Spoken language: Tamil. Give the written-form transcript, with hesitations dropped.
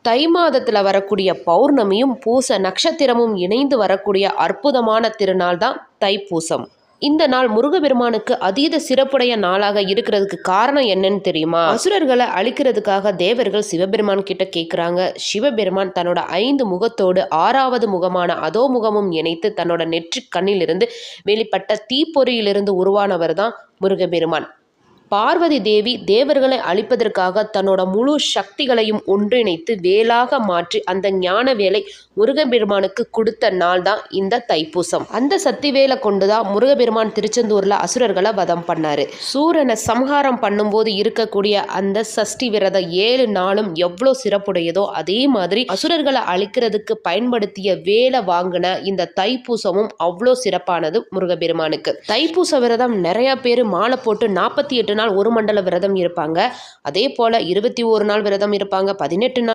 தை மாதத்தில் வரக்கூடிய பௌர்ணமியும் பூச நட்சத்திரமும் இணைந்து வரக்கூடிய அற்புதமான திருநாள் தான் தைப்பூசம். இந்த நாள் முருகப்பெருமானுக்கு அதீத சிறப்புடைய நாளாக இருக்கிறதுக்கு காரணம் என்னன்னு தெரியுமா? அசுரர்களை அழிக்கிறதுக்காக தேவர்கள் சிவபெருமான் கிட்ட கேட்குறாங்க. சிவபெருமான் தன்னோட 5 முகத்தோடு 6வது முகமான அதோ முகமும் இணைத்து தன்னோட நெற்றிக் கண்ணிலிருந்து வெளிப்பட்ட தீப்பொறியிலிருந்து உருவானவர் தான் முருகப்பெருமான். பார்வதி தேவி தேவர்களை அழிப்பதற்காக தன்னோட முழு சக்திகளையும் ஒன்றிணைத்து வேலாக மாற்றி அந்த ஞான வேலை முருகப்பெருமானுக்கு கொடுத்த நாள் தான் இந்த தைப்பூசம். அந்த சக்தி வேலை கொண்டுதான் முருகப்பெருமான் திருச்செந்தூர்ல அசுரர்களை வதம் பண்ணாரு. சூரனை சம்ஹாரம் பண்ணும்போது இருக்கக்கூடிய அந்த சஷ்டி விரதம் 7 நாளும் எவ்வளோ சிறப்புடையதோ அதே மாதிரி அசுரர்களை அழிக்கிறதுக்கு பயன்படுத்திய வேலை வாங்கின இந்த தைப்பூசமும் அவ்வளோ சிறப்பானது முருகப்பெருமானுக்கு. தைப்பூச விரதம் நிறைய பேர் மாலை போட்டு 48 நாள் ஒரு மண்டல விரதம் இருப்பாங்க. அதே போல 21 நாள் விரதம் இருப்பாங்க, 18 நாள்